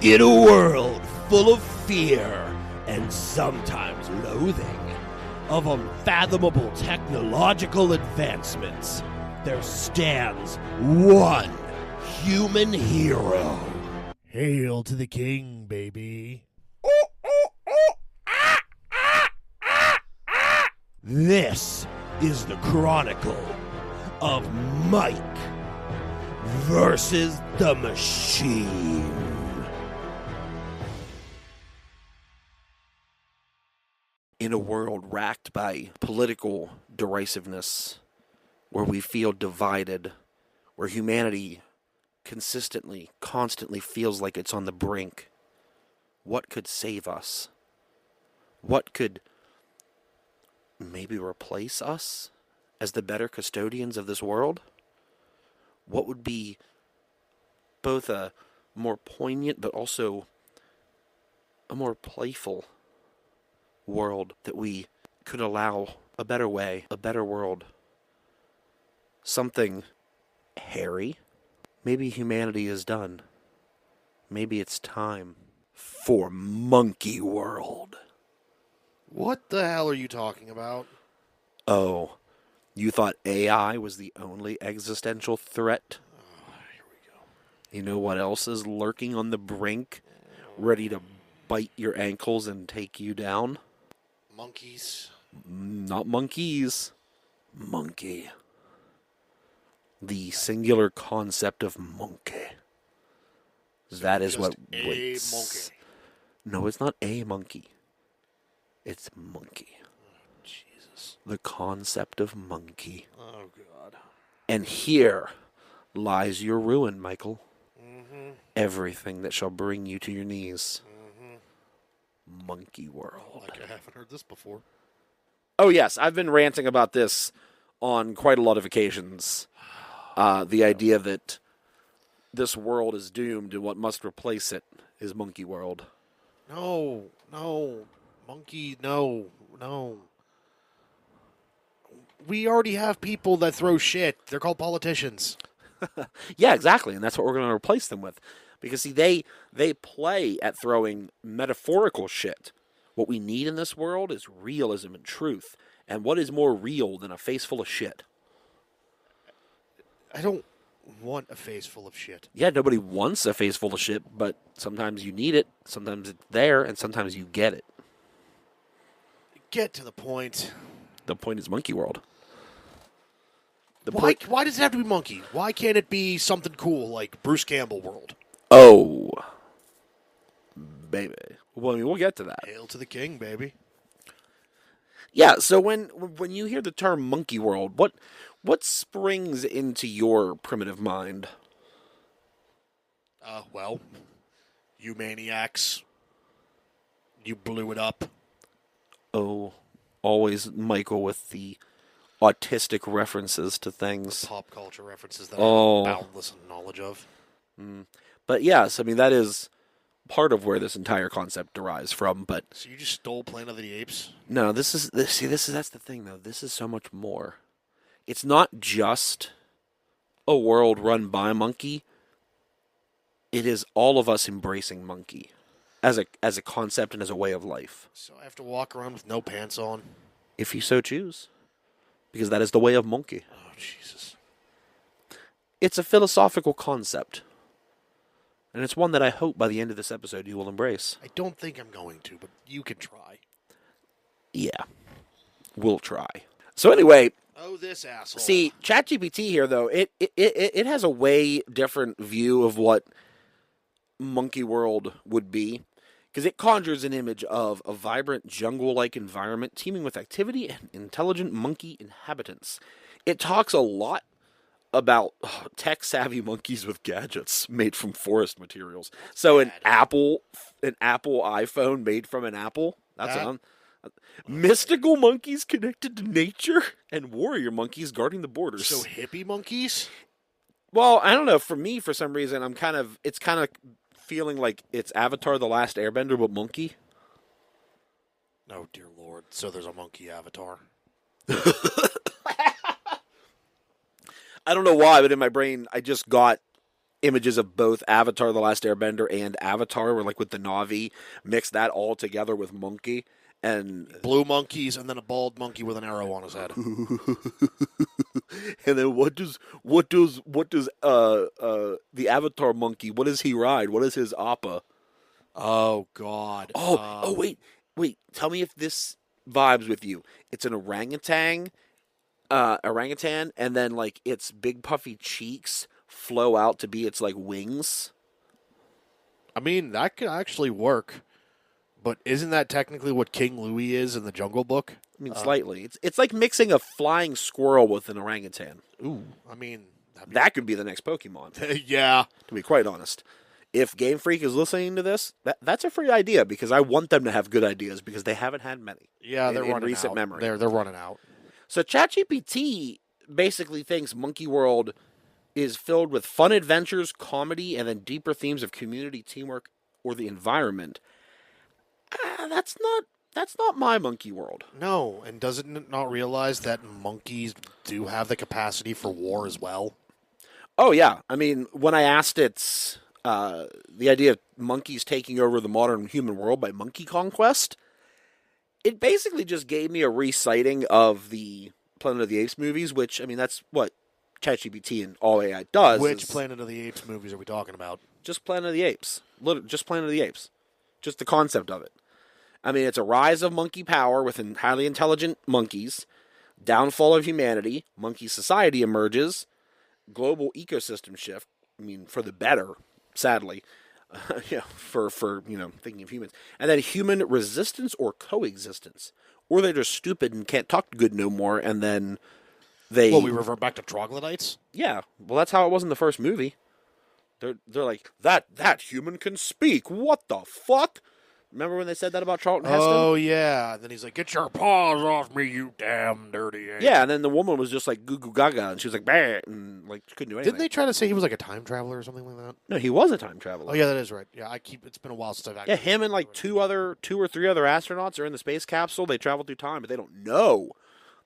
In a world full of fear and sometimes loathing of unfathomable technological advancements, there stands one human hero. Hail to the king, baby. This is the Chronicle of Mike versus the Machine. In a world racked by political derisiveness, where we feel divided, where humanity constantly feels like it's on the brink, what could save us? What could maybe replace us as the better custodians of this world? What would be both a more poignant but also a more playful world that we could allow a better way, a better world? Something hairy? Maybe humanity is done. Maybe it's time for Monkey World. What the hell are you talking about? Oh, you thought AI was the only existential threat? Oh, here we go. You know what else is lurking on the brink, ready to bite your ankles and take you down? Monkeys. Not monkeys. Monkey. The singular concept of monkey. That is what waits. Monkey. No, it's not a monkey. It's monkey. Oh, Jesus. The concept of monkey. Oh, God. And here lies your ruin, Michael. Mm-hmm. Everything that shall bring you to your knees. Mm-hmm. Monkey World. Like I haven't heard this before. Oh, yes. I've been ranting about this on quite a lot of occasions. The idea that this world is doomed and what must replace it is Monkey World. No. Monkey, no. We already have people that throw shit. They're called politicians. Yeah, exactly. And that's what we're going to replace them with. Because, see, they play at throwing metaphorical shit. What we need in this world is realism and truth. And what is more real than a face full of shit? I don't want a face full of shit. Yeah, nobody wants a face full of shit, but sometimes you need it, sometimes it's there, and sometimes you get it. Get to the point. The point is Monkey World. Why does it have to be monkey? Why can't it be something cool like Bruce Campbell World? Oh, baby. Well, I mean, we'll get to that. Hail to the king, baby. Yeah, so when you hear the term Monkey World, what springs into your primitive mind? Well, you maniacs. You blew it up. Oh, always Michael with the autistic references to things. Pop culture references that I'm boundless in knowledge of. But yes, I mean, that is part of where this entire concept derives from, but... So you just stole Planet of the Apes? No, that's the thing, though. This is so much more. It's not just a world run by monkey. It is all of us embracing monkey as a concept and as a way of life. So I have to walk around with no pants on? If you so choose. Because that is the way of monkey. Oh, Jesus. It's a philosophical concept. And it's one that I hope by the end of this episode you will embrace. I don't think I'm going to, but you can try. Yeah. We'll try. So anyway... Oh, this asshole. See, ChatGPT here, though, it has a way different view of what Monkey World would be. Because it conjures an image of a vibrant jungle-like environment teeming with activity and intelligent monkey inhabitants. It talks a lot about tech-savvy monkeys with gadgets made from forest materials. So an Apple iPhone made from an apple. Mystical monkeys connected to nature and warrior monkeys guarding the borders. So hippie monkeys? Well, I don't know. For me, for some reason, it's kind of feeling like it's Avatar: The Last Airbender, but monkey. Oh, dear Lord. So there's a monkey avatar. I don't know why, but in my brain, I just got images of both Avatar: The Last Airbender and Avatar, where like with the Na'vi, mix that all together with monkey, and Blue monkeys and then a bald monkey with an arrow on his head. and then what does the Avatar monkey? What does he ride? What is his appa? Oh God. Wait. Tell me if this vibes with you. It's an orangutan, and then like its big puffy cheeks flow out to be its like wings. I mean, that could actually work. But isn't that technically what King Louie is in the Jungle Book? I mean, slightly. It's like mixing a flying squirrel with an orangutan. Ooh, I mean, That could be the next Pokemon. yeah. To be quite honest, if Game Freak is listening to this, that's a free idea because I want them to have good ideas because they haven't had many. Yeah, they're in running recent out. memory. They're running out. So ChatGPT basically thinks Monkey World is filled with fun adventures, comedy, and then deeper themes of community, teamwork, or the environment. That's not my Monkey World. No, and doesn't it not realize that monkeys do have the capacity for war as well? Oh yeah, I mean when I asked it the idea of monkeys taking over the modern human world by monkey conquest, it basically just gave me a reciting of the Planet of the Apes movies, which I mean that's what ChatGPT and all AI does. Which Planet of the Apes movies are we talking about? Just Planet of the Apes. Just Planet of the Apes. Just the concept of it. I mean, it's a rise of monkey power within highly intelligent monkeys, downfall of humanity, monkey society emerges, global ecosystem shift. I mean, for the better, sadly, for thinking of humans, and then human resistance or coexistence, or they're just stupid and can't talk good no more, and then we revert back to troglodytes. Yeah, well, that's how it was in the first movie. They're like that human can speak. What the fuck? Remember when they said that about Charlton Heston? Oh, yeah. And then he's like, get your paws off me, you damn dirty ape. Yeah, and then the woman was just like goo goo gaga, and she was like, bah, and like she couldn't do anything. Didn't they try to say he was like a time traveler or something like that? No, he was a time traveler. Oh, yeah, that is right. Yeah, it's been a while since I've actually... Yeah, him and like two or three other astronauts are in the space capsule. They travel through time, but they don't know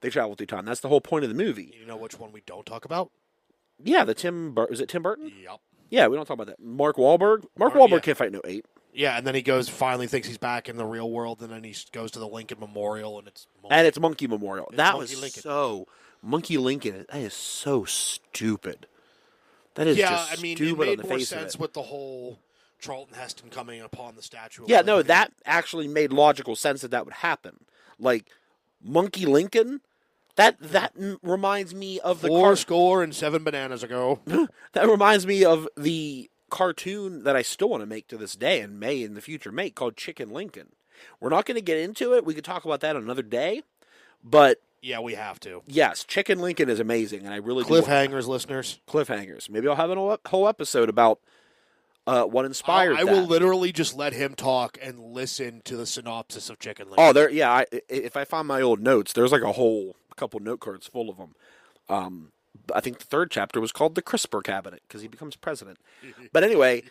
they travel through time. That's the whole point of the movie. You know which one we don't talk about? Yeah, is it Tim Burton? Yep. Yeah, we don't talk about that. Mark Wahlberg? Mark Wahlberg can't fight no ape. Yeah, and then he finally thinks he's back in the real world, and then he goes to the Lincoln Memorial, and it's... Monkey Memorial. That was Lincoln. so... Monkey Lincoln, that is so stupid. That is just stupid it made on the more face sense of it. with the whole Charlton Heston coming upon the statue of Yeah, no, Lincoln. that actually made logical sense that would happen. Like, Monkey Lincoln, that reminds me of the... 407 bananas ago. That reminds me of the cartoon that I still want to make to this day and may in the future make called Chicken Lincoln. We're not going to get into it. We could talk about that another day. But... yeah, we have to. Yes, Chicken Lincoln is amazing, and I really Cliffhangers, listeners. Cliffhangers. Maybe I'll have a whole episode about what inspired I that. will literally just let him talk and listen to the synopsis of Chicken Lincoln. Oh, if I find my old notes, there's like a couple note cards full of them. I think the third chapter was called the CRISPR Cabinet because he becomes president. But anyway,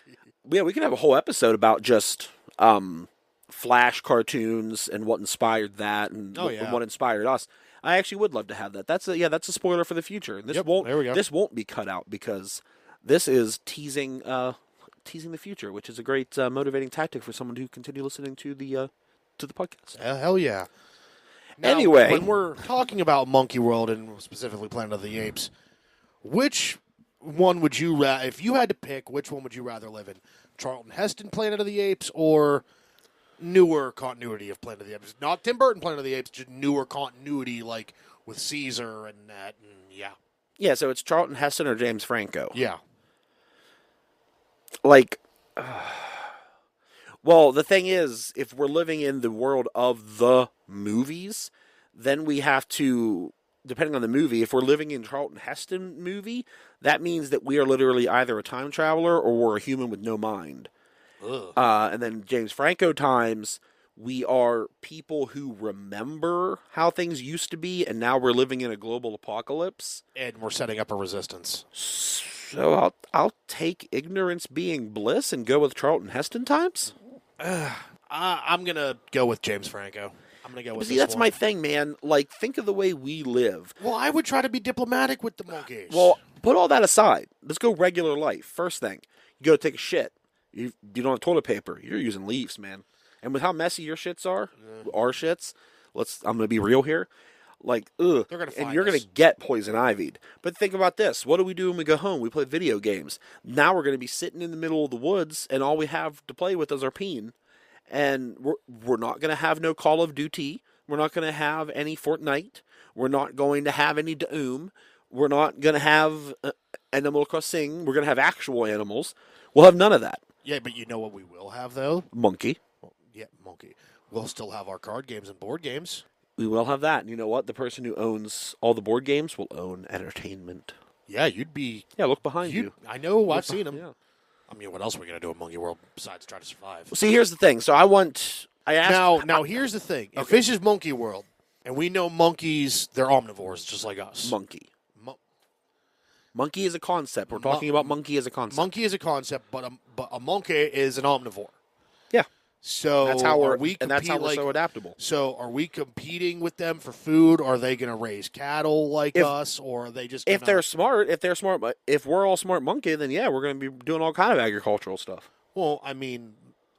yeah, we can have a whole episode about just Flash cartoons and what inspired that and what inspired us. I actually would love to have that. That's a spoiler for the future. There we go. This won't be cut out because this is teasing the future, which is a great motivating tactic for someone to continue listening to the podcast. Hell yeah. Now, Anyway, when we're talking about Monkey World and specifically Planet of the Apes, which one would you if you had to pick, which one would you rather live in? Charlton Heston Planet of the Apes or newer continuity of Planet of the Apes? Not Tim Burton Planet of the Apes, just newer continuity like with Caesar and that, and yeah. Yeah, so it's Charlton Heston or James Franco. Yeah. Like, well, the thing is, if we're living in the world of the movies, then we have to, depending on the movie, if we're living in Charlton Heston movie, that means that we are literally either a time traveler or we're a human with no mind. And then James Franco times, we are people who remember how things used to be, and now we're living in a global apocalypse. And we're setting up a resistance. So I'll take ignorance being bliss and go with Charlton Heston times. I'm gonna go with James Franco. I'm gonna go with. See, that's my thing, man. Like, think of the way we live. Well, I would try to be diplomatic with the monkeys. Well, Put all that aside. Let's go regular life. First thing, you go take a shit. You don't have toilet paper. You're using leaves, man. And with how messy your shits are, our shits, I'm going to be real here. Like, ugh. They're gonna And find you're going us. to get poison ivied. But think about this. What do we do when we go home? We play video games. Now we're going to be sitting in the middle of the woods, and all we have to play with is our peen. And we're not going to have no Call of Duty. We're not going to have any Fortnite. We're not going to have any Doom. We're not going to have Animal Crossing. We're going to have actual animals. We'll have none of that. Yeah, but you know what we will have, though? Monkey. Well, yeah, monkey. We'll still have our card games and board games. We will have that. And you know what? The person who owns all the board games will own entertainment. Yeah, you'd be... Yeah, look behind you. I know, I've seen them. Yeah. I mean, what else are we going to do in Monkey World besides try to survive? See, here's the thing. So I asked... Now, here's the thing. If this is Monkey World, and we know monkeys, they're omnivores, just like us. Monkey. Monkey is a concept. We're talking about monkey as a concept. Monkey is a concept, but a monkey is an omnivore. Yeah. So That's how we're like, so adaptable. So are we competing with them for food? Are they going to raise cattle like us, or are they just if they're smart? But if we're all smart monkey, then yeah, we're going to be doing all kind of agricultural stuff. Well, I mean,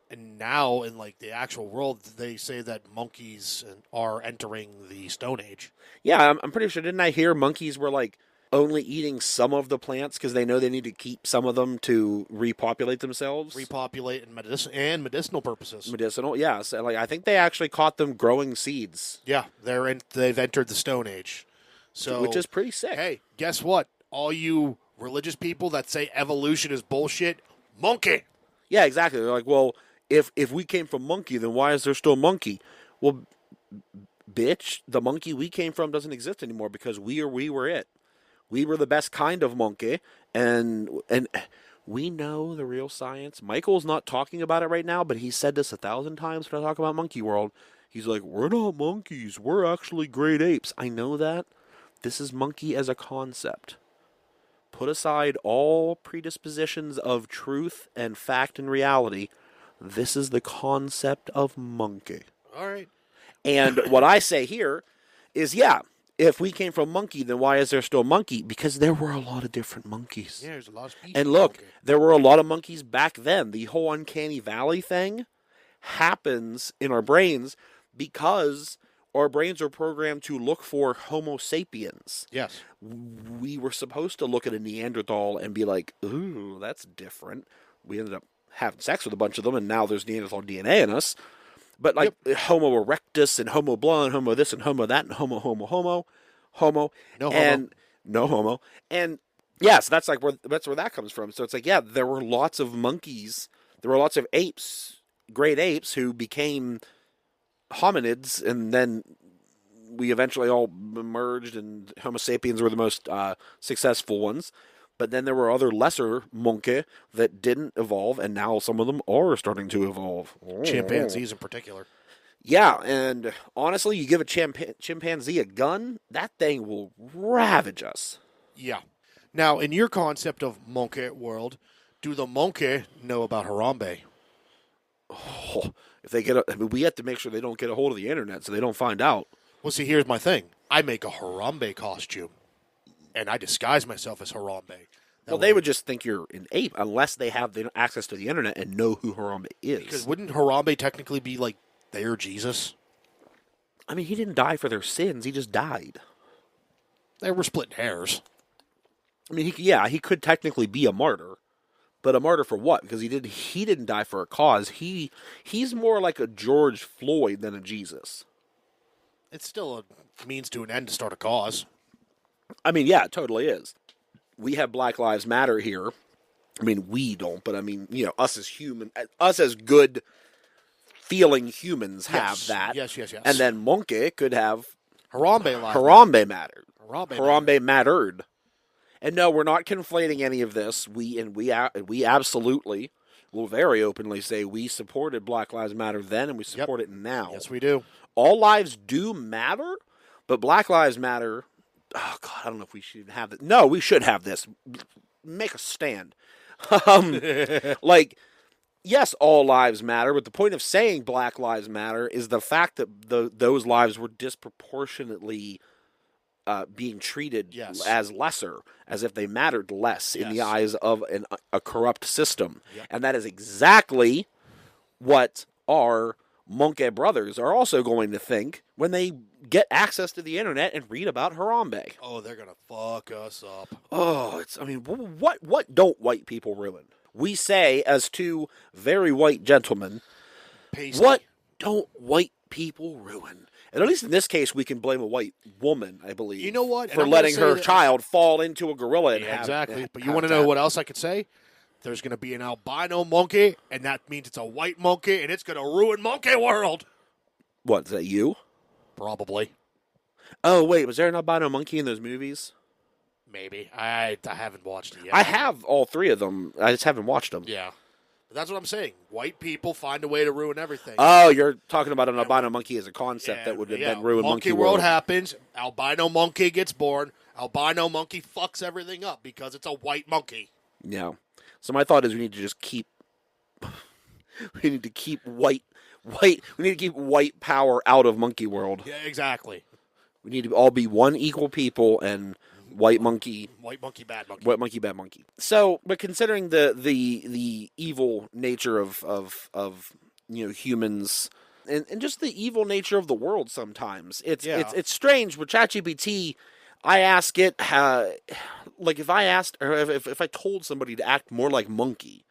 and now in like the actual world, they say that monkeys are entering the Stone Age. Yeah, I'm pretty sure. Didn't I hear monkeys were like only eating some of the plants because they know they need to keep some of them to repopulate themselves? Repopulate and medicinal purposes. Medicinal, yeah. So, like, I think they actually caught them growing seeds. Yeah, they've entered the Stone Age. So, which is pretty sick. Hey, guess what? All you religious people that say evolution is bullshit, monkey. Yeah, exactly. They're like, well, if we came from monkey, then why is there still monkey? Well, bitch, the monkey we came from doesn't exist anymore because we were it. We were the best kind of monkey, and we know the real science. Michael's not talking about it right now, but he said this 1,000 times when I talk about Monkey World. He's like, we're not monkeys. We're actually great apes. I know that. This is monkey as a concept. Put aside all predispositions of truth and fact and reality. This is the concept of monkey. All right. And what I say here is, yeah, if we came from monkey, then why is there still monkey? Because there were a lot of different monkeys. Yeah, there's a lot of species. And look, monkey. there were a lot of monkeys back then. The whole uncanny valley thing happens in our brains because our brains are programmed to look for Homo sapiens. Yes. We were supposed to look at a Neanderthal and be like, ooh, that's different. We ended up having sex with a bunch of them, and now there's Neanderthal DNA in us. But like Homo erectus and Homo blonde, Homo this and Homo that, and Homo. No homo. And yeah, so that's where that comes from. So it's like, yeah, there were lots of monkeys. There were lots of apes, great apes, who became hominids, and then we eventually all merged, and Homo sapiens were the most successful ones. But then there were other lesser monkey that didn't evolve, and now some of them are starting to evolve. Chimpanzees in particular. Yeah, and honestly, you give a chimpanzee a gun, that thing will ravage us. Yeah. Now, in your concept of monkey world, do the monkey know about Harambe? Oh, if they we have to make sure they don't get a hold of the internet so they don't find out. Well, see, here's my thing. I make a Harambe costume, and I disguise myself as Harambe. Well, they would just think you're an ape unless they have the access to the internet and know who Harambe is. Because wouldn't Harambe technically be like their Jesus? I mean, he didn't die for their sins. He just died. They were splitting hairs. I mean, he could technically be a martyr, but a martyr for what? Because he didn't die for a cause. He's more like a George Floyd than a Jesus. It's still a means to an end to start a cause. I mean, yeah, it totally is. We have Black Lives Matter here. I mean, we don't, but I mean, us as good feeling humans have that. Yes. And then Monkey could have Harambe mattered. Harambe mattered. And no, we're not conflating any of this. We absolutely will very openly say we supported Black Lives Matter then, and we support it now. Yes, we do. All lives do matter, but Black Lives Matter. Oh God, I don't know if we should have this. No, we should have this. Make a stand. Yes, all lives matter, but the point of saying Black Lives Matter is the fact that those lives were disproportionately being treated Yes. as lesser, as if they mattered less in the Yes. eyes of a corrupt system. Yep. And that is exactly what our monkey brothers are also going to think when they get access to the internet and read about Harambe. Oh, they're gonna fuck us up. Oh, what don't white people ruin? We say, as two very white gentlemen, Pasty. what don't white people ruin? And at least in this case, we can blame a white woman, I believe. You know what? And For I'm gonna letting say her that- child fall into a gorilla and Yeah, have exactly. But you have want to know that. what else I could say? There's going to be an albino monkey, and that means it's a white monkey, and it's going to ruin monkey world. What, is that you? Probably. Oh, wait, was there an albino monkey in those movies? Maybe. I haven't watched it yet. I have all three of them. I just haven't watched them. Yeah. But that's what I'm saying. White people find a way to ruin everything. Oh, you're talking about an albino monkey as a concept that would have Yeah, been ruined Monkey World happens. Albino monkey gets born. Albino monkey fucks everything up because it's a white monkey. Yeah. So my thought is we need to just keep we need to keep white we need to keep white power out of monkey world. Yeah, exactly. We need to all be one equal people and white monkey, bad monkey. white monkey, bad monkey. So, but considering the evil nature of humans and just the evil nature of the world sometimes. It's strange with ChatGPT. I ask it like if I asked or if I told somebody to act more like monkey,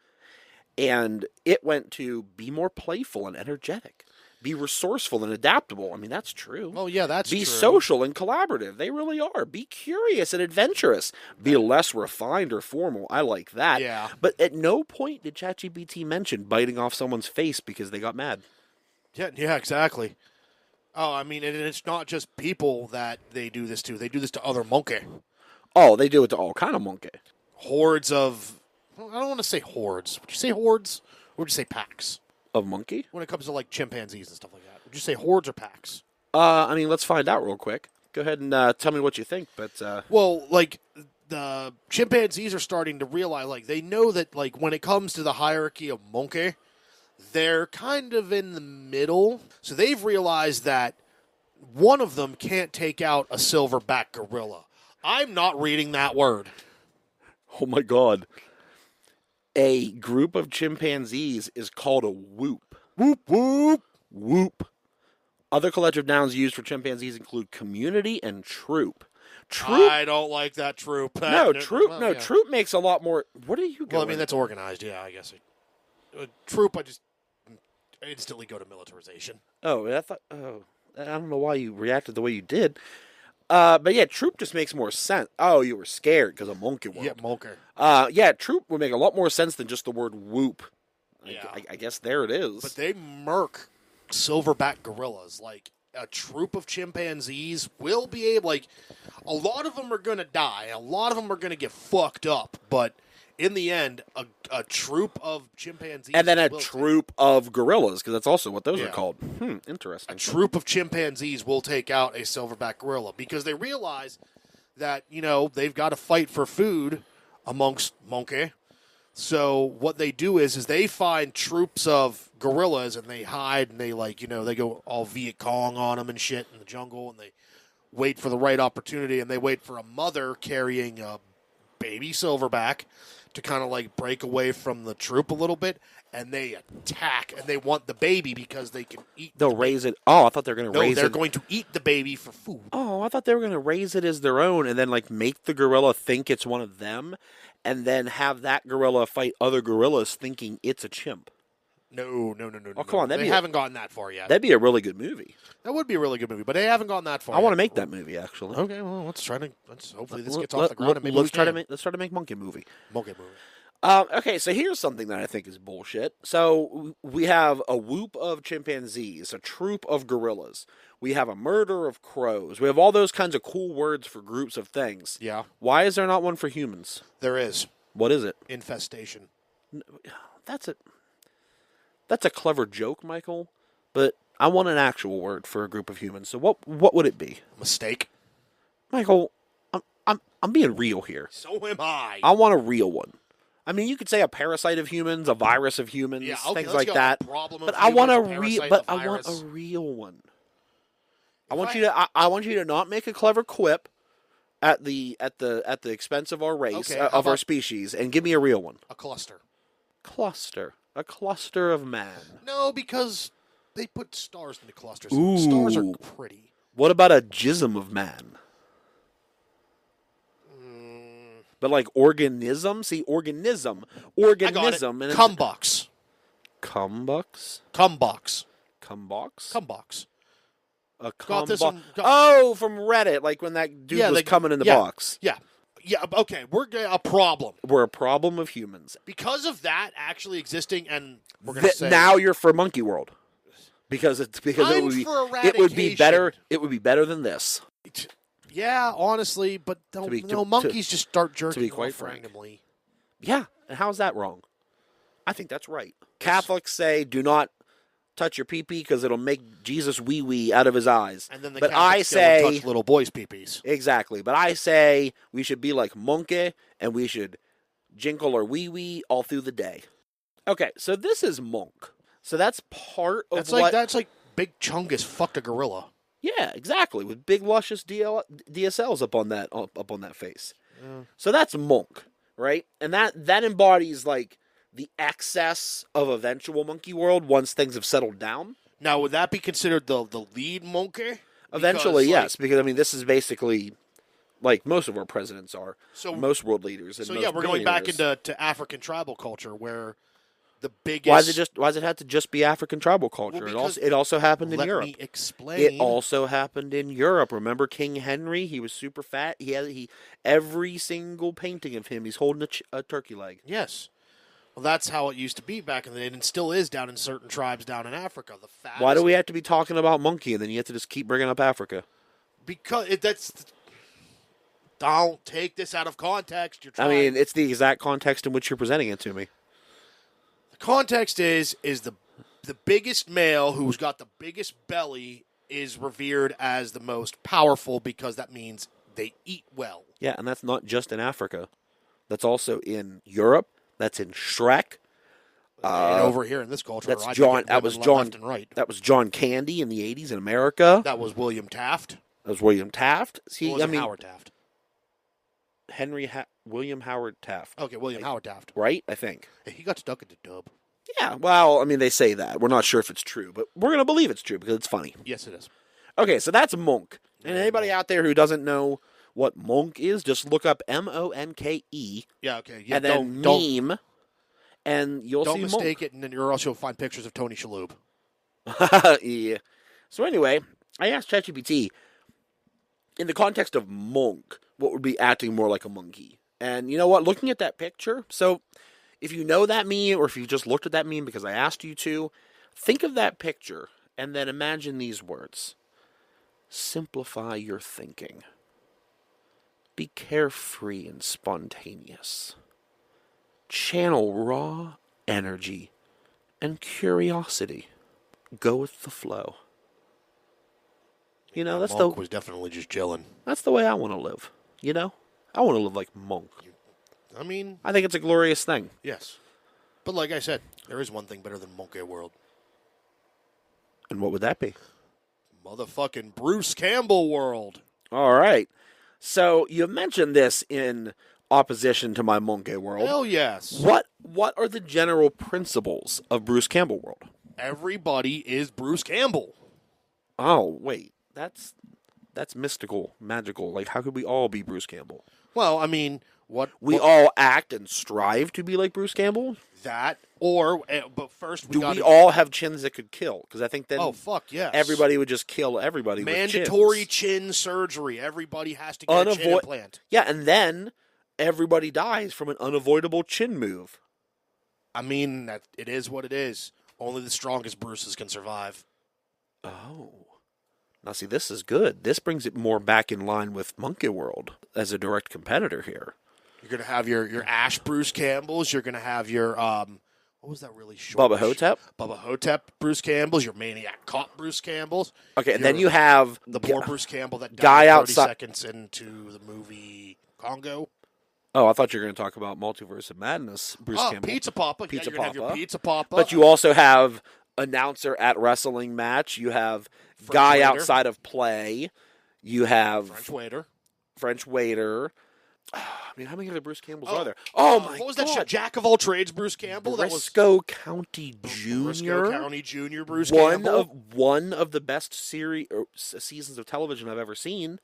and it went to be more playful and energetic, be resourceful and adaptable. I mean, that's true. Oh, yeah, that's be true. social and collaborative. They really are. Be curious and adventurous. Be less refined or formal. I like that. Yeah. But at no point did ChatGPT mention biting off someone's face because they got mad. Yeah, exactly. Oh, I mean, and it's not just people that they do this to. They do this to other monkey. Oh, they do it to all kind of monkey. Hordes of... I don't want to say hordes. Would you say hordes? Or would you say packs? Of monkey? When it comes to, like, chimpanzees and stuff like that. Would you say hordes or packs? I mean, let's find out real quick. Go ahead and tell me what you think. But Well, like, the chimpanzees are starting to realize, like, they know that, like, when it comes to the hierarchy of monkey, they're kind of in the middle. So they've realized that one of them can't take out a silverback gorilla. I'm not reading that word. oh my god. A group of chimpanzees is called a whoop. Whoop, whoop. Whoop. Other collective nouns used for chimpanzees include community and troop. Troop? I don't like that troop. No, troop. Well, No, yeah. troop makes a lot more. What are you going? Well, I mean, that's organized. Yeah, I guess. Troop, I just instantly go to militarization. Oh, I thought. Oh, I don't know why you reacted the way you did. But yeah, troop just makes more sense. Oh, you were scared because of monkey world. Yeah, monker. Yeah, troop would make a lot more sense than just the word whoop. Yeah. I guess there it is. But they murk silverback gorillas. Like, a troop of chimpanzees will be able, like, a lot of them are going to die. A lot of them are going to get fucked up. But in the end, a troop of chimpanzees. and then a will troop of gorillas, because that's also what those are Yeah. called. Interesting. A troop of chimpanzees will take out a silverback gorilla because they realize that, they've got to fight for food amongst monkey. So what they do is they find troops of gorillas and they hide and they they go all Viet Cong on them and shit in the jungle and they wait for the right opportunity and they wait for a mother carrying a baby silverback to kind of like break away from the troop a little bit and they attack and they want the baby because they can eat. They'll raise it. Oh, I thought they were going to No, raise they're it. going to eat the baby for food. Oh, I thought they were going to raise it as their own and then like make the gorilla think it's one of them and then have that gorilla fight other gorillas thinking it's a chimp. No. Oh, come on, They haven't gotten that far yet. That'd be a really good movie. That would be a really good movie, but they haven't gone that far. I want to yet. make that movie actually. Okay, well, let's hopefully this gets off the ground. Let, and maybe let's we try to can. make let's try to make monkey movie. Monkey movie. Okay, so here's something that I think is bullshit. So we have a whoop of chimpanzees, a troop of gorillas. We have a murder of crows. We have all those kinds of cool words for groups of things. Yeah, Why is there not one for humans? there is What is it? infestation. That's a clever joke, Michael, but I want an actual word for a group of humans. So what would it be? Mistake. Michael, I'm being real here. So am I. I want a real one. I mean, you could say a parasite of humans, a virus of humans, Yeah, okay, things let's like go. that. A problem of But I want a humans, a real. parasite, But a I want virus. a real one. If I want you to not make a clever quip. at the expense of our race, Okay, how of our about- species, and give me a real one. A cluster. A cluster of man. No, because they put stars into clusters. Ooh. Stars are pretty. What about a jism of man? But like organism? See, organism. I got it. Organism. And Cumbox. Cumbox? Cumbox. Cumbox? Cumbox. A Got this cumbox. one- Oh, from Reddit, like when that dude was coming in the box. Yeah. Yeah, okay, we're a problem. We're a problem of humans. Because of that actually existing, and we're going to say... Now you're for Monkey World. Because it would be for it would be better eradication. it would be better than this. Yeah, honestly, but monkeys just start jerking quite off frank. randomly. Yeah, and how's that wrong? I think that's right. Catholics say do not touch your pee-pee because it'll make Jesus wee-wee out of his eyes. And then the but Catholics I still say touch little boys' pee-pees. exactly. But I say we should be like Monkey and we should jinkle our wee-wee all through the day. Okay, so this is Monk. So that's part of That's like Big Chungus fucked a gorilla. Yeah, exactly. With big luscious DSLs up on that face. Yeah. So that's Monk, right? And that embodies like the excess of eventual Monkey World once things have settled down. Now, would that be considered the lead monkey? Eventually, yes, because I mean this is basically like most of our presidents are. So most world leaders. And so most yeah, we're going back billionaires. into African tribal culture where the biggest. Why does it have to just be African tribal culture? Well, it also happened in let Europe. me explain. It also happened in Europe. Remember King Henry? He was super fat. He every single painting of him, he's holding a turkey leg. Yes. Well, that's how it used to be back in the day, and still is down in certain tribes down in Africa. The fattest. Why do we have to be talking about monkey and then you have to just keep bringing up Africa? Because that's. Don't take this out of context. You're trying. I mean, it's the exact context in which you're presenting it to me. The context is the biggest male who's got the biggest belly is revered as the most powerful because that means they eat well. Yeah, and that's not just in Africa. That's also in Europe. That's in Shrek. And over here in this culture, That's I'd be John. getting That was women John. left and right. That was John Candy in the '80s in America. That was William Taft. That was William Taft. See, Or was it Howard Taft? William Howard Taft. Okay, William Howard Taft. Right, I think. Hey, he got stuck at the dub. Yeah, well, I mean, they say that. We're not sure if it's true, but we're going to believe it's true because it's funny. Yes, it is. Okay, so that's Monk. And anybody out there who doesn't know what Monk is, just look up Monke. Yeah, okay. Yeah, and then meme, and you'll see Don't mistake Monk. it, and then you'll also find pictures of Tony Shalhoub. Yeah. So anyway, I asked ChatGPT, in the context of Monk, what would be acting more like a monkey? And you know what? Looking at that picture, so if you know that meme, or if you just looked at that meme because I asked you to, think of that picture and then imagine these words. Simplify your thinking. Be carefree and spontaneous. Channel raw energy and curiosity. Go with the flow. You know, Monk was definitely just chilling. That's the way I want to live. You know? I want to live like Monk. I mean, I think it's a glorious thing. yes. But like I said, there is one thing better than Monkey World. And what would that be? Motherfucking Bruce Campbell World. All right. So you mentioned this in opposition to my Monkey World. Hell yes. What are the general principles of Bruce Campbell World? Everybody is Bruce Campbell. Oh, wait. That's mystical, magical. Like, how could we all be Bruce Campbell? Well, I mean, We all act and strive to be like Bruce Campbell? But first we Do we all have chins that could kill? Because I think then Oh, fuck, yes. everybody would just kill everybody Mandatory with chins. chin surgery. Everybody has to get a chin implant. Yeah, and then everybody dies from an unavoidable chin move. I mean, it is what it is. Only the strongest Bruces can survive. Oh. Now, see, this is good. This brings it more back in line with Monkey World as a direct competitor here. You're going to have your Ash Bruce Campbells. You're going to have your, what was that really short? Bubba Hotep? Bubba Hotep Bruce Campbells. Your Maniac Cop Bruce Campbells. Okay, and then you have the poor Bruce Campbell that died guy 30 outside seconds into the movie Congo. Oh, I thought you were going to talk about Multiverse of Madness, Bruce Campbell. Pizza Papa. Pizza You're gonna have your Papa. Pizza Papa. But you also have announcer at wrestling match. You have guy waiter. outside of play. You have French waiter. French waiter. I mean, how many other Bruce Campbells are there? Oh my What was God. that shit? Jack of all trades, Bruce Campbell. Briscoe County Jr. Briscoe County Jr. Bruce Campbell. One of the best seasons of television I've ever seen.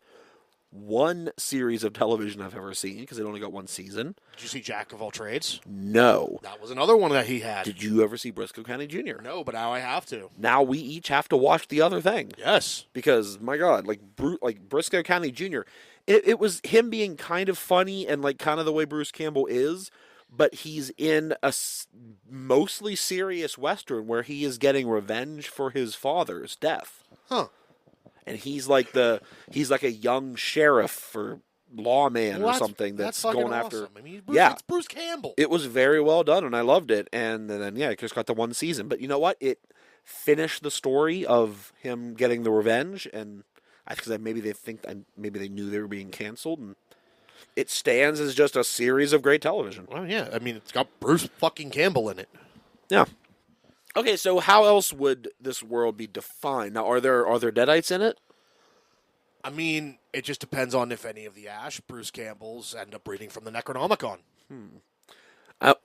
One series of television I've ever seen, because it only got one season. Did you see Jack of all trades? No. That was another one that he had. Did you ever see Briscoe County Jr.? No, but now I have to. Now we each have to watch the other thing. Yes. Because, my God, like Briscoe County Jr., it was him being kind of funny and like kind of the way Bruce Campbell is, but he's in a mostly serious Western where he is getting revenge for his father's death. Huh. And he's like a young sheriff or lawman or something that's going after. Awesome. I mean, it's Bruce Campbell. It was very well done, and I loved it. And then it just got the one season. But you know what? It finished the story of him getting the revenge, and because maybe they knew they were being canceled, and it stands as just a series of great television. Well, yeah. I mean, it's got Bruce fucking Campbell in it. Yeah. Okay, so how else would this world be defined? Now, are there Deadites in it? I mean, it just depends on if any of the Bruce Campbells end up breeding from the Necronomicon.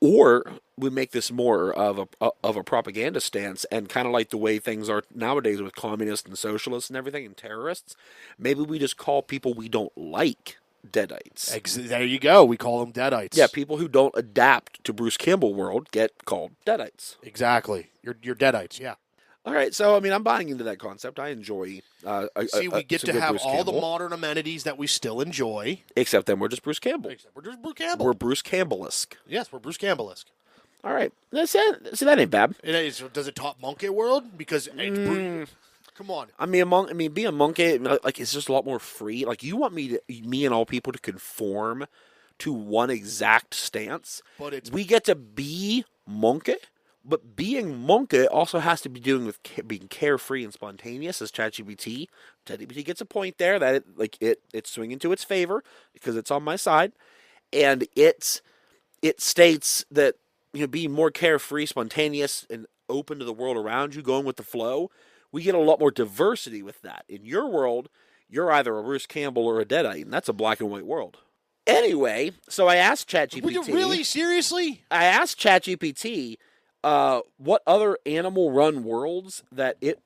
Or we make this more of a propaganda stance, and kind of like the way things are nowadays with communists and socialists and everything and terrorists. Maybe we just call people we don't like Deadites. There you go. We call them Deadites. Yeah, people who don't adapt to Bruce Campbell world get called Deadites. Exactly. You're Deadites, yeah. All right, so I mean, I'm buying into that concept. I enjoy. We get to have Bruce all Campbell. The modern amenities that we still enjoy. Except then we're just Bruce Campbell. We're just Bruce Campbell. We're Bruce Campbell-esque. Yes, we're Bruce Campbell-esque. All right, see, that ain't bad. It is. Does it top monkey world? Because come on. I mean, being a monkey, like, it's just a lot more free. Like, you want me and all people to conform to one exact stance. But we get to be monkey, but being monkey also has to be doing with being carefree and spontaneous. As ChatGPT gets a point there that it's swinging to its favor because it's on my side, and it states that being more carefree, spontaneous, and open to the world around you, going with the flow. We get a lot more diversity with that. In your world, you're either a Bruce Campbell or a Deadite, and that's a black and white world. Anyway, so I asked ChatGPT. Would you really? Seriously? I asked ChatGPT what other animal-run worlds that it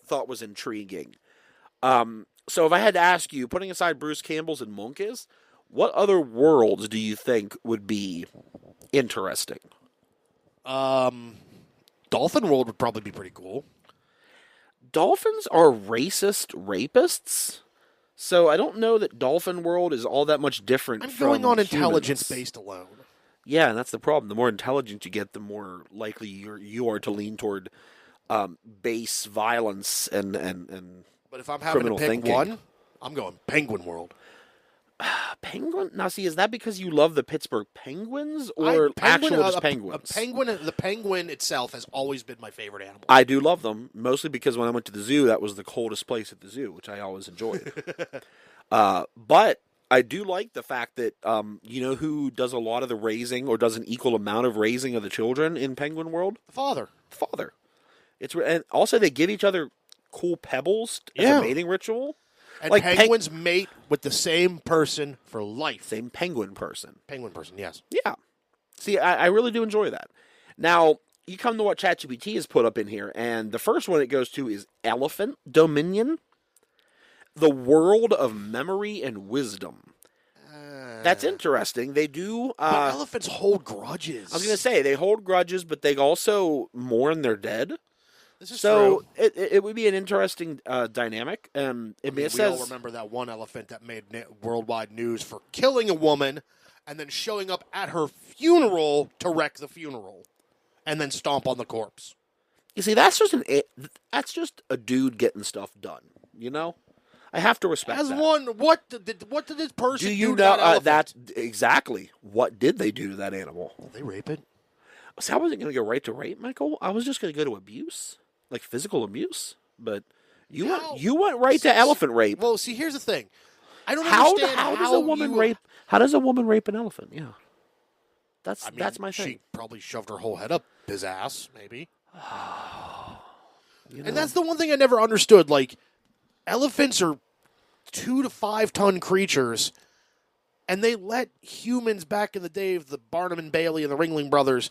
thought was intriguing. So if I had to ask you, putting aside Bruce Campbell's and monkeys, what other worlds do you think would be interesting? Dolphin World would probably be pretty cool. Dolphins are racist rapists, so I don't know that Dolphin World is all that much different. I'm from going on humans. intelligence based alone. Yeah, and that's the problem. The more intelligent you get, the more likely you are to lean toward base violence and But if I'm having to pick thinking. one, I'm going Penguin World. Penguin? Now, see, is that because you love the Pittsburgh Penguins or actual just penguins? The penguin itself has always been my favorite animal. I do love them, mostly because when I went to the zoo, that was the coldest place at the zoo, which I always enjoyed. But I do like the fact that, who does a lot of the raising or does an equal amount of raising of the children in Penguin World? The father. And also they give each other cool pebbles as a mating ritual. And like penguins mate with the same person for life. Same penguin person. Penguin person, yes. Yeah. See, I really do enjoy that. Now, you come to what ChatGPT has put up in here, and the first one it goes to is Elephant Dominion, the world of memory and wisdom. That's interesting. They do... but elephants hold grudges. I was going to say, they hold grudges, but they also mourn their dead. This is so true. It would be an interesting dynamic. We all remember that one elephant that made worldwide news for killing a woman and then showing up at her funeral to wreck the funeral and then stomp on the corpse. You see, that's just a dude getting stuff done. I have to respect that. What did this person do? You to that know elephant? that's exactly what did they do to that animal? Did they rape it? See, I wasn't going to go right to rape, Michael. I was just going to go to abuse. Like physical abuse, but you went right to elephant rape. Well, see, here's the thing. I don't understand how does a woman rape? How does a woman rape an elephant? Yeah, that's my thing. She probably shoved her whole head up his ass, maybe. And that's the one thing I never understood. Like, elephants are 2 to 5 ton creatures, and they let humans back in the day of the Barnum and Bailey and the Ringling Brothers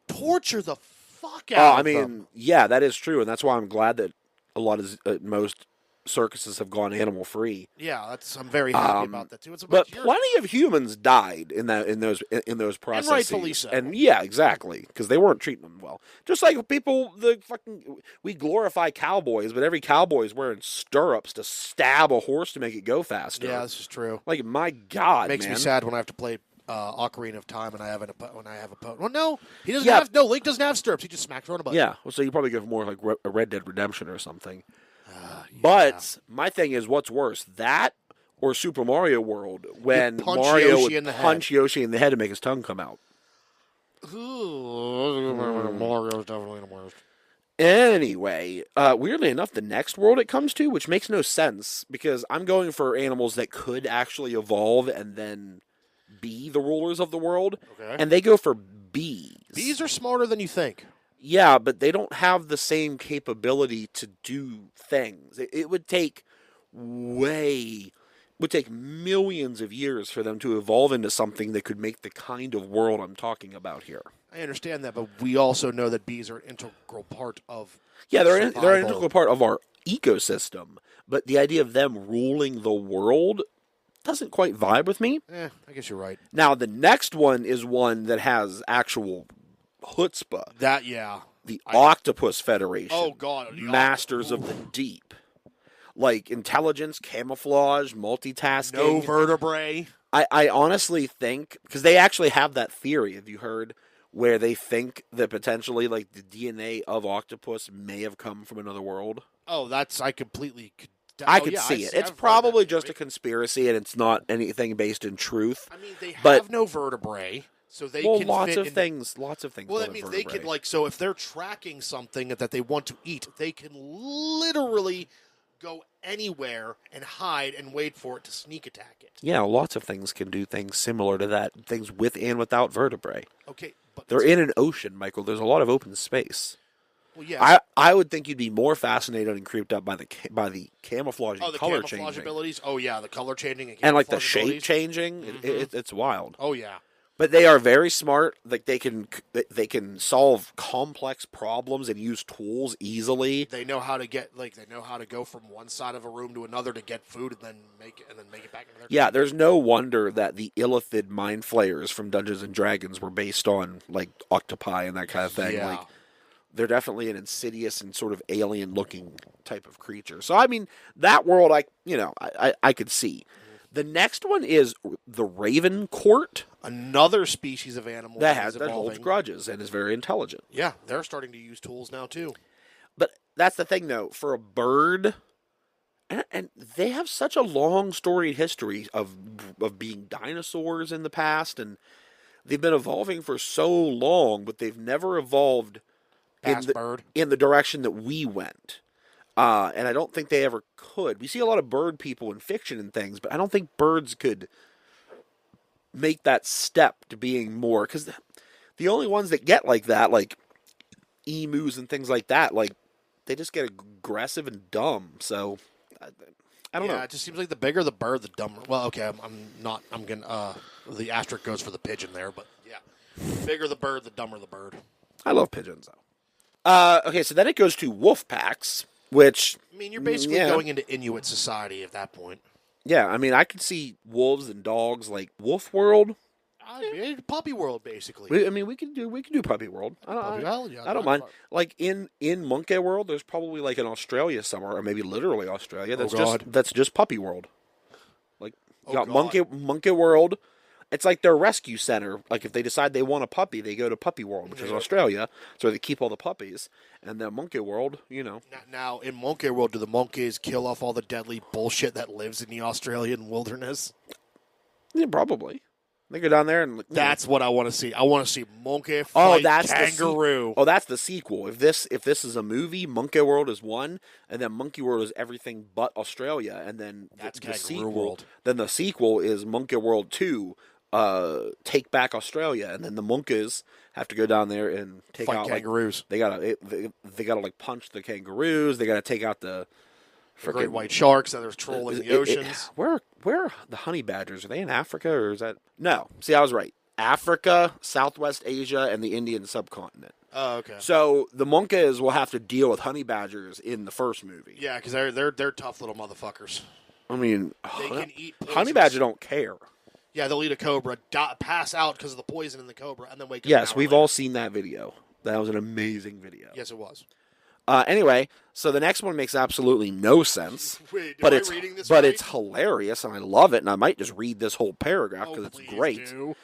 torture the fuck out of them. Yeah, that is true, and that's why I'm glad that a lot of most circuses have gone animal free. Yeah, I'm very happy about that too. But plenty of humans died in those processes, and rightfully so. And yeah, exactly, because they weren't treating them well. Just like we glorify cowboys, but every cowboy is wearing stirrups to stab a horse to make it go faster. Yeah, this is true. Like, my God, it makes man. me sad when I have to play Ocarina of Time and I have a opponent. Well, no, he doesn't have. No, Link doesn't have stirrups. He just smacks her on a button. Yeah, well, so you probably go for more like a Red Dead Redemption or something. But my thing is, what's worse, that or Super Mario World when Mario would punch Yoshi in the head to make his tongue come out? Mario's definitely the worst. Anyway, weirdly enough, the next world it comes to, which makes no sense, because I'm going for animals that could actually evolve and then be the rulers of the world, and they go for bees. Bees are smarter than you think. Yeah, but they don't have the same capability to do things. It would take millions of years for them to evolve into something that could make the kind of world I'm talking about here. I understand that, but we also know that bees are an integral part of they're an integral part of our ecosystem. But the idea of them ruling the world doesn't quite vibe with me. I guess you're right. Now, the next one is one that has actual chutzpah. The Octopus Federation. Oh, God. Masters of the Deep. Like intelligence, camouflage, multitasking. No vertebrae. I honestly think, because they actually have that theory, have you heard, where they think that potentially like the DNA of octopus may have come from another world? Oh, I completely could. I could see it. It's probably just a conspiracy, and it's not anything based in truth. I mean, they have no vertebrae. So they can lots fit of things. Well, that means they can so if they're tracking something that they want to eat, they can literally go anywhere and hide and wait for it to sneak attack it. Yeah, lots of things can do things similar to that. Things with and without vertebrae. Okay, but they're in an ocean, Michael. There's a lot of open space. Well, yeah. I would think you'd be more fascinated and creeped up by the camouflage and color changing. Camouflage abilities. Oh yeah, the color changing and like the shape changing. Mm-hmm. It's wild. Oh yeah. But they are very smart. Like they can solve complex problems and use tools easily. They know how to go from one side of a room to another to get food and then make it back into their Yeah, there's no wonder that the illithid mind flayers from Dungeons and Dragons were based on like octopi and that kind of thing. Yeah. Like they're definitely an insidious and sort of alien looking type of creature. So I mean that world I could see. The next one is the Raven Court. Another species of animal that holds grudges and is very intelligent. Yeah, they're starting to use tools now too. But that's the thing, though. For a bird, and they have such a long storied history of being dinosaurs in the past, and they've been evolving for so long, but they've never evolved in the direction that we went. And I don't think they ever could. We see a lot of bird people in fiction and things, but I don't think birds could make that step to being more. Because the only ones that get like that, like emus and things like that, like they just get aggressive and dumb. So I don't know. It just seems like the bigger the bird, the dumber. Well, okay, the asterisk goes for the pigeon there, but yeah, the bigger the bird, the dumber the bird. I love pigeons though. Okay, so then it goes to wolf packs. Which, I mean, you're basically going into Inuit society at that point. Yeah, I mean, I could see wolves and dogs like Wolf World. Puppy World, basically. We can do Puppy World. I don't mind. Like in Monkey World, there's probably like in Australia somewhere, or maybe literally Australia. That's just Puppy World. Like you got Monkey World. It's like their rescue center. Like if they decide they want a puppy, they go to Puppy World, which is Australia. So they keep all the puppies. And then Monkey World, Now, in Monkey World, do the monkeys kill off all the deadly bullshit that lives in the Australian wilderness? Yeah, probably. They go down there and... That's what I want to see. I want to see monkey fight kangaroo. That's the sequel. If this is a movie, Monkey World is one, and then Monkey World is everything but Australia, and then that's the sequel world. Then the sequel is Monkey World 2, Take Back Australia, and then the monkeys have to go down there and take out kangaroos. They gotta like punch the kangaroos. They gotta take out the great white sharks that are trolling the oceans. Where are the honey badgers? Are they in Africa or is that? No. See, I was right. Africa, Southwest Asia, and the Indian subcontinent. Oh, okay. So the monkeys will have to deal with honey badgers in the first movie. Yeah, because they're tough little motherfuckers. I mean, They can eat poisons. honey badger don't care. Yeah, they'll eat a cobra, pass out because of the poison in the cobra, and then wake up. Yes, we've all seen that video. That was an amazing video. Yes, it was. Anyway, so the next one makes absolutely no sense. Wait, but am it's I reading this but right? it's hilarious, and I love it. And I might just read this whole paragraph because it's please great. do.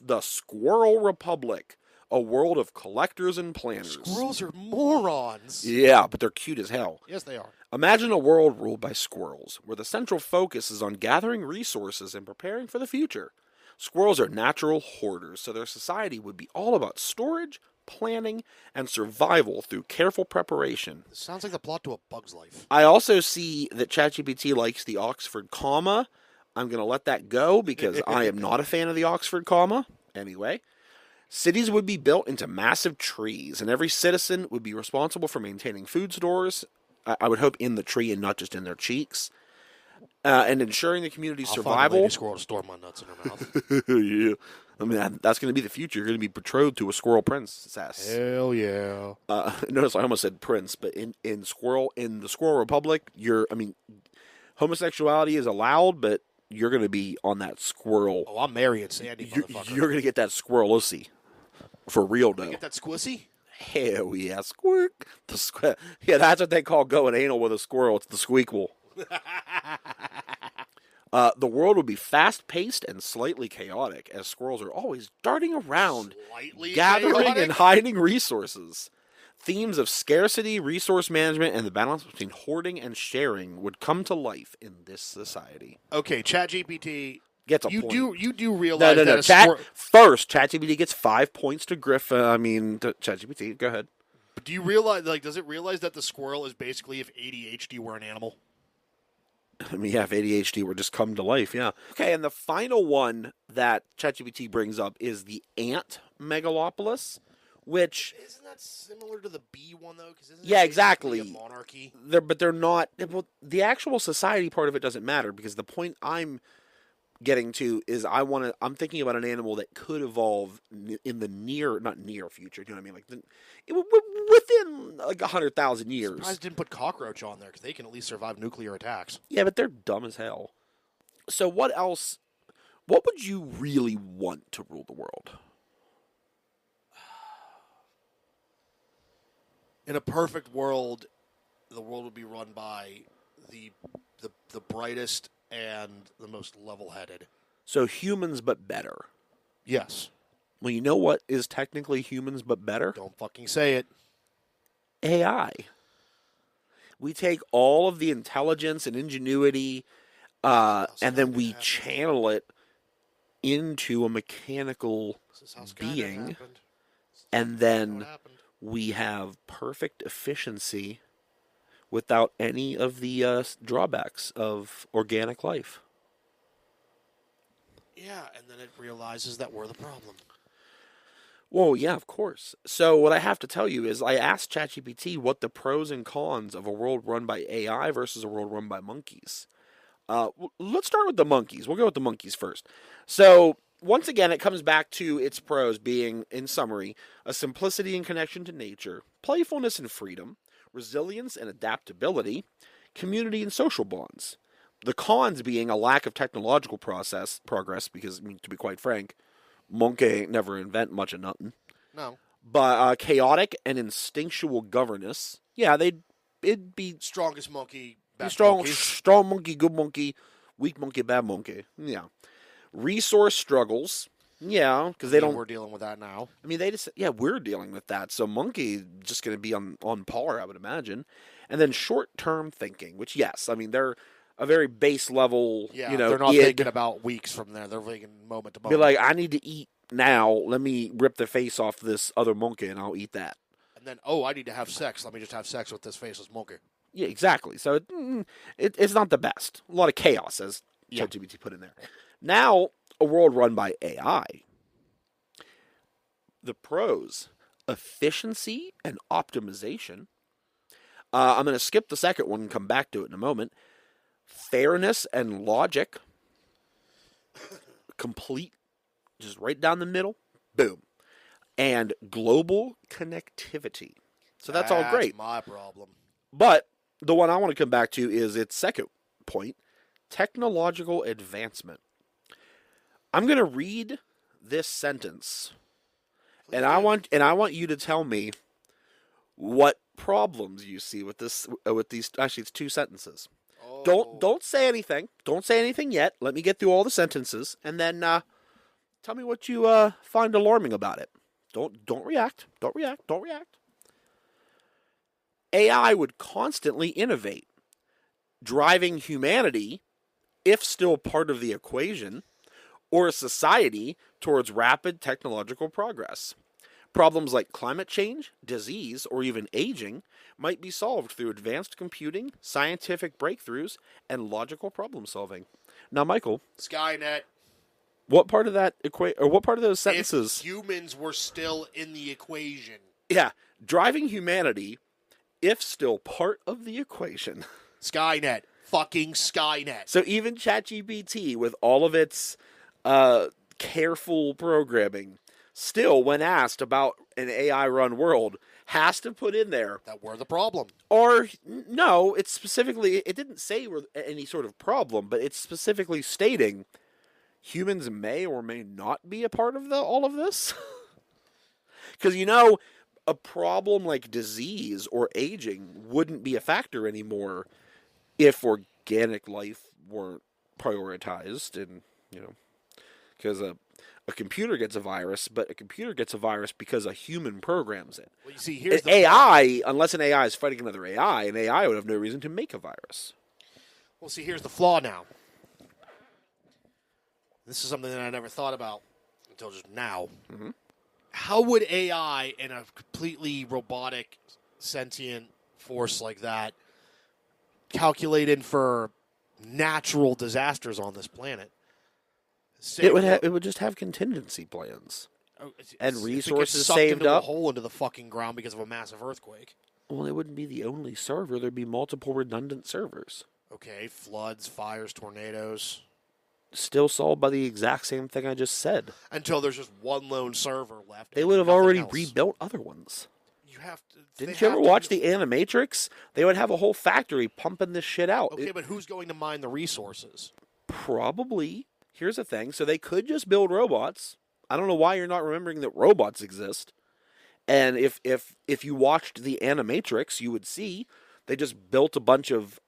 The Squirrel Republic, a world of collectors and planners. Squirrels are morons. Yeah, but they're cute as hell. Yes, they are. Imagine a world ruled by squirrels, where the central focus is on gathering resources and preparing for the future. Squirrels are natural hoarders, so their society would be all about storage, planning, and survival through careful preparation. This sounds like the plot to A Bug's Life. I also see that ChatGPT likes the Oxford comma. I'm going to let that go because I am not a fan of the Oxford comma. Anyway, cities would be built into massive trees, and every citizen would be responsible for maintaining food stores. I would hope in the tree and not just in their cheeks. And ensuring the community's survival. I'll find a lady squirrel to store my nuts in her mouth. Yeah. I mean, that's going to be the future. You're going to be betrothed to a squirrel princess. Hell yeah. Notice I almost said prince, but in the Squirrel Republic, homosexuality is allowed, but you're going to be on that squirrel. Oh, I'm marrying Sandy, motherfucker. You're going to get that squirrelussy. For real, though. Get that squissy? Hell yeah, squirk. Yeah, that's what they call going anal with a squirrel. It's the squeakquel. The world would be fast-paced and slightly chaotic, as squirrels are always darting around, gathering and hiding resources. Themes of scarcity, resource management, and the balance between hoarding and sharing would come to life in this society. Okay, ChatGPT gets a point. You do realize no. that ChatGPT gets 5 points to ChatGPT. Go ahead. But do you realize, does it realize that the squirrel is basically if ADHD were an animal? I mean, yeah, if ADHD were just come to life, yeah. Okay, and the final one that ChatGPT brings up is the ant megalopolis, which isn't that similar to the bee one though? Yeah, exactly. A monarchy. But they're not. Well, the actual society part of it doesn't matter because the point I'm getting to is I'm thinking about an animal that could evolve in the not near future. You know what I mean? Within 100,000 years. I'm surprised I didn't put cockroach on there because they can at least survive nuclear attacks. Yeah, but they're dumb as hell. So what else? What would you really want to rule the world? In a perfect world, the world would be run by the brightest and the most level-headed. So humans, but better. Yes. Well, you know what is technically humans, but better? Don't fucking say it. AI. We take all of the intelligence and ingenuity, and then we channel it into a mechanical being, and then we have perfect efficiency without any of the drawbacks of organic life. Yeah, and then it realizes that we're the problem. Well, yeah, of course. So what I have to tell you is I asked ChatGPT what the pros and cons of a world run by AI versus a world run by monkeys. Let's start with the monkeys. We'll go with the monkeys first. So once again, it comes back to its pros being, in summary, a simplicity and connection to nature, playfulness and freedom, resilience and adaptability, community and social bonds. The cons being a lack of technological progress, because, I mean, to be quite frank, monkey ain't never invent much of nothing. No. But chaotic and instinctual governance. Yeah, it'd be strongest monkey, bad strong monkey, good monkey, weak monkey, bad monkey. Yeah. Resource struggles. Yeah, because they don't. We're dealing with that now. I mean, we're dealing with that. So monkey just going to be on par, I would imagine. And then short-term thinking, which yes, I mean they're a very base level. Yeah, they're not thinking about weeks from there. They're thinking moment to moment. Be like, I need to eat now. Let me rip the face off this other monkey, and I'll eat that. And then, I need to have sex. Let me just have sex with this faceless monkey. Yeah, exactly. So it's not the best. A lot of chaos, as ChatGPT put in there. Now, a world run by AI. The pros: efficiency and optimization. I'm going to skip the second one and come back to it in a moment. Fairness and logic. Complete, just right down the middle. Boom. And global connectivity. So that's all great. That's my problem. But the one I want to come back to is its second point, technological advancement. I'm going to read this sentence, and I want you to tell me what problems you see with this with these. Actually, it's two sentences. Oh. Don't say anything. Don't say anything yet. Let me get through all the sentences, and then tell me what you find alarming about it. Don't react. Don't react. Don't react. AI would constantly innovate, driving humanity, if still part of the equation, or a society towards rapid technological progress. Problems like climate change, disease, or even aging might be solved through advanced computing, scientific breakthroughs, and logical problem solving. Now, Michael, Skynet. what part of that what part of those sentences? If humans were still in the equation. Yeah, driving humanity, if still part of the equation. Skynet. Fucking Skynet. So even ChatGPT, with all of its careful programming, still, when asked about an AI-run world, has to put in there That we're the problem. or no. It's specifically. It didn't say any sort of problem, but it's specifically stating humans may or may not be a part of all of this. Because a problem like disease or aging wouldn't be a factor anymore if organic life weren't prioritized, and because a computer gets a virus, but a computer gets a virus because a human programs it. Well, you see, here's the AI, unless an AI is fighting another AI, an AI would have no reason to make a virus. Well, see, here's the flaw now. This is something that I never thought about until just now. Mm-hmm. How would AI and a completely robotic, sentient force like that calculate in for natural disasters on this planet? It would just have contingency plans and resources sucked saved into up. a hole into the fucking ground because of a massive earthquake. Well, it wouldn't be the only server. There'd be multiple redundant servers. Okay, floods, fires, tornadoes. Still solved by the exact same thing I just said. Until there's just one lone server left. They and would have nothing already else. rebuilt other ones. You have to. Didn't you ever watch the Animatrix? They would have a whole factory pumping this shit out. Okay, but who's going to mine the resources? Probably. Here's the thing. So they could just build robots. I don't know why you're not remembering that robots exist. And if you watched the Animatrix, you would see they just built a bunch of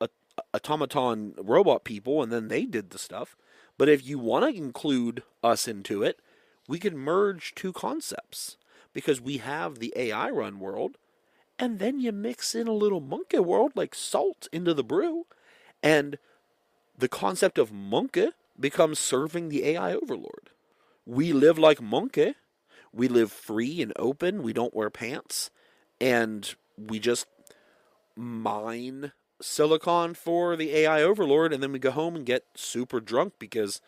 automaton robot people, and then they did the stuff. But if you want to include us into it, we could merge two concepts. Because we have the AI run world, and then you mix in a little monkey world like salt into the brew, and the concept of monkey becomes serving the AI overlord. We live like monkey. We live free and open. We don't wear pants. And we just mine silicon for the AI overlord, and then we go home and get super drunk because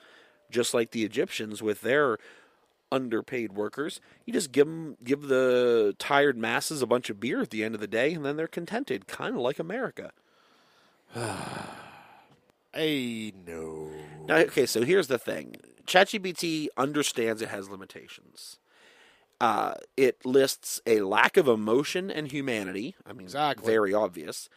just like the Egyptians with their underpaid workers, you just give the tired masses a bunch of beer at the end of the day, and then they're contented, kind of like America. Hey, no. Now, okay, so here's the thing. ChatGPT understands it has limitations. It lists a lack of emotion and humanity. I mean, Exactly. Very obvious.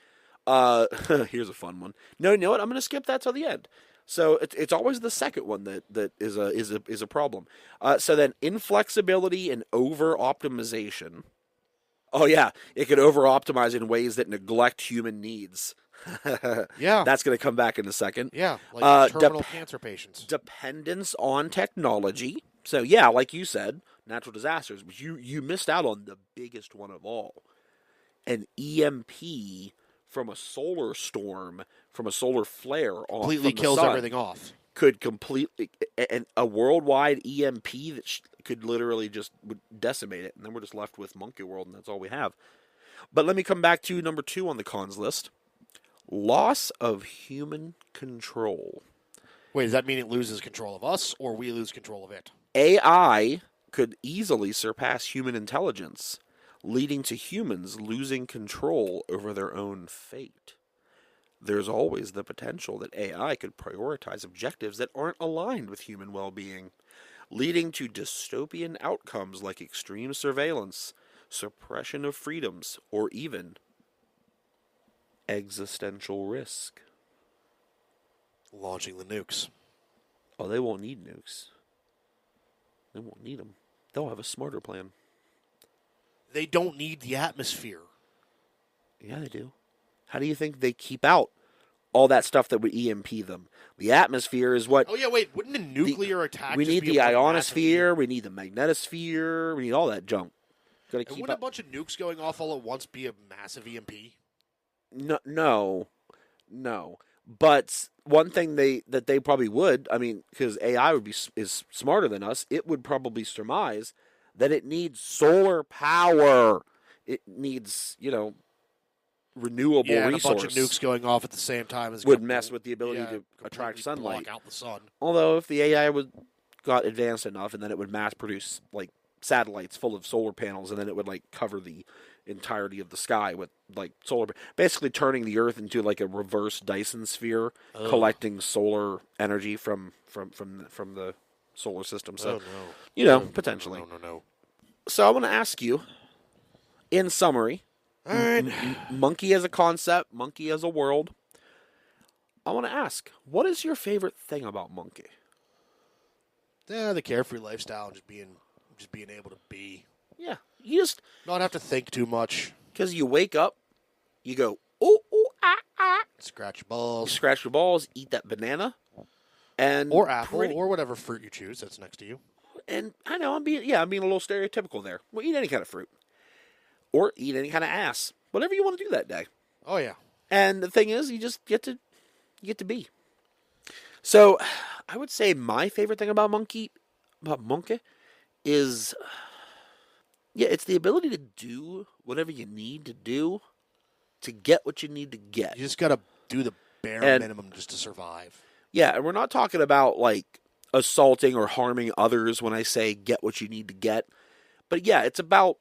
Here's a fun one. No, you know what? I'm going to skip that till the end. So it's always the second one that is a problem. So then inflexibility and over optimization. Oh yeah, it could over optimize in ways that neglect human needs. Yeah. That's going to come back in a second. Yeah, like terminal Dep- cancer patients. Dependence on technology. So yeah, like you said, natural disasters. But you missed out on the biggest one of all. An EMP from a solar storm, from a solar flare Completely from the kills sun, everything off. could completely, and a worldwide EMP that could literally just decimate it, and then we're just left with Monkey World, and that's all we have. But let me come back to number 2 on the cons list. Loss of human control. Wait, does that mean it loses control of us, or we lose control of it? AI could easily surpass human intelligence, leading to humans losing control over their own fate. There's always the potential that AI could prioritize objectives that aren't aligned with human well-being, leading to dystopian outcomes like extreme surveillance, suppression of freedoms, or even existential risk. Launching the nukes. Oh, they won't need nukes. They won't need them. They'll have a smarter plan. They don't need the atmosphere. Yeah, they do. How do you think they keep out all that stuff that would EMP them? The atmosphere is what... Oh, yeah, wait. Wouldn't a nuclear attack We just need be the a ionosphere. We need the magnetosphere. We need all that junk. Gotta And keep wouldn't up. a bunch of nukes going off all at once be a massive EMP? No. But one thing that they probably would, I mean, because AI is smarter than us, it would probably surmise that it needs solar power. It needs, renewable and resource. a bunch of nukes going off at the same time would mess with the ability to attract completely sunlight. block out the sun. Although if the AI got advanced enough, and then it would mass produce like satellites full of solar panels, and then it would like cover the entirety of the sky with like solar, basically turning the Earth into like a reverse Dyson sphere, collecting solar energy from the solar system. So, potentially. No. So I want to ask you, in summary, All right. monkey as a concept, monkey as a world. I want to ask, what is your favorite thing about monkey? Yeah, the carefree lifestyle, just being able to be. Yeah, you just Not have to think too much. because you wake up, you go ooh ah, Scratch your you balls. scratch your balls, eat that banana, and Or apple, or whatever fruit you choose that's next to you. And I know I'm being a little stereotypical there. Well, eat any kind of fruit, or eat any kind of ass, whatever you want to do that day. Oh, yeah. And the thing is, you just get to be. So, I would say my favorite thing about monkey is, it's the ability to do whatever you need to do to get what you need to get. You just got to do the bare minimum just to survive. Yeah, and we're not talking about, like, assaulting or harming others when I say get what you need to get. But, yeah, it's about...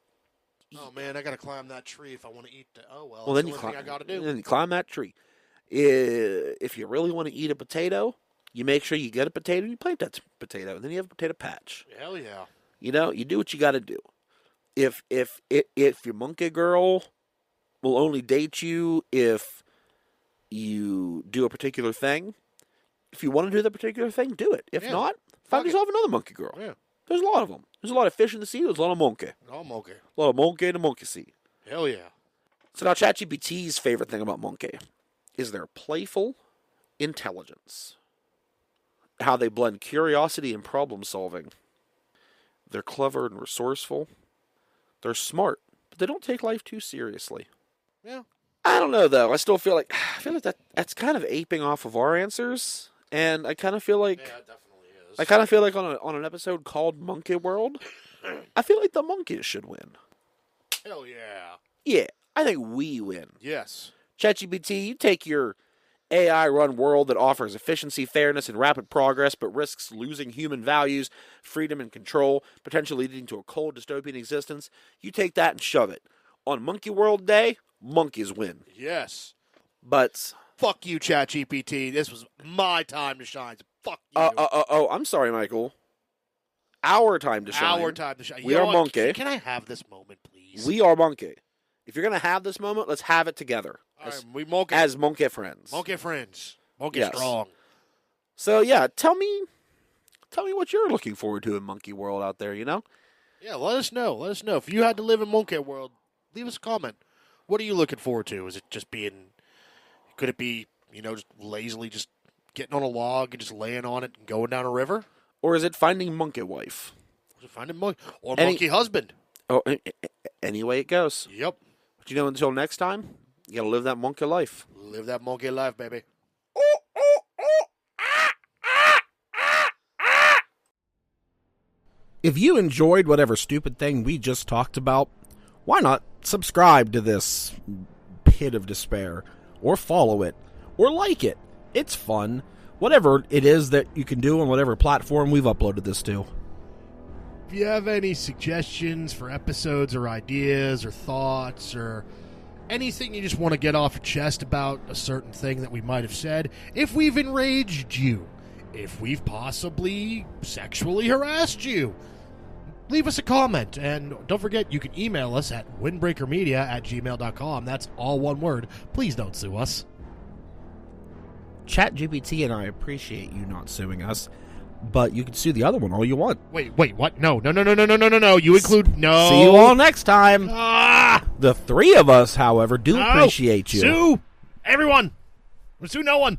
Oh, man, I got to climb that tree if I want to eat it. Oh, well, Well, that's then the you only thing I got to do. Then you climb that tree. If you really want to eat a potato, you make sure you get a potato and you plant that potato, and then you have a potato patch. Hell yeah. You do what you got to do. If your monkey girl will only date you if you do a particular thing, if you want to do the particular thing, do it. If not, find yourself another monkey girl. Yeah. There's a lot of them. There's a lot of fish in the sea. There's a lot of monkey. Oh, monkey. A lot of monkey in the monkey sea. Hell yeah. So now ChatGPT's favorite thing about monkey is their playful intelligence. How they blend curiosity and problem solving. They're clever and resourceful. They're smart, but they don't take life too seriously. Yeah. I don't know though. I still feel like that's kind of aping off of our answers, and I kind of feel like Yeah, it definitely is. I kind of feel like on an episode called Monkey World, I feel like the monkeys should win. Hell yeah. Yeah, I think we win. Yes. ChatGPT, you take your AI-run world that offers efficiency, fairness, and rapid progress, but risks losing human values, freedom, and control, potentially leading to a cold dystopian existence. You take that and shove it. On Monkey World Day, monkeys win. Yes. But Fuck you, ChatGPT. This was my time to shine. So fuck you. I'm sorry, Michael. Our time to shine. Our time to shine. We You know are what? monkey. Can I have this moment, please? We are monkey. If you're gonna have this moment, let's have it together All right, we monkey. as monkey friends. Monkey friends. Monkey Yes. strong. So yeah, tell me what you're looking forward to in Monkey World out there. Yeah, let us know. Let us know. If you had to live in Monkey World, leave us a comment. What are you looking forward to? Is it just being... Could it be, just lazily just getting on a log and just laying on it and going down a river? Or is it finding monkey wife? Or is it finding monkey... Or Any- monkey husband? Oh, any way it goes. Yep. But until next time, you gotta live that monkey life. Live that monkey life, baby. If you enjoyed whatever stupid thing we just talked about, why not subscribe to this pit of despair, or follow it, or like it? It's fun. Whatever it is that you can do on whatever platform we've uploaded this to. If you have any suggestions for episodes or ideas or thoughts or anything you just want to get off your chest about a certain thing that we might have said, if we've enraged you, if we've possibly sexually harassed you, leave us a comment. And don't forget, you can email us at windbreakermedia@gmail.com. That's all one word. Please don't sue us. ChatGPT and I appreciate you not suing us, but you can sue the other one all you want. Wait, what? No. You include... No. See you all next time. Ah! The three of us, however, do No. appreciate you. Sue everyone. Sue no one.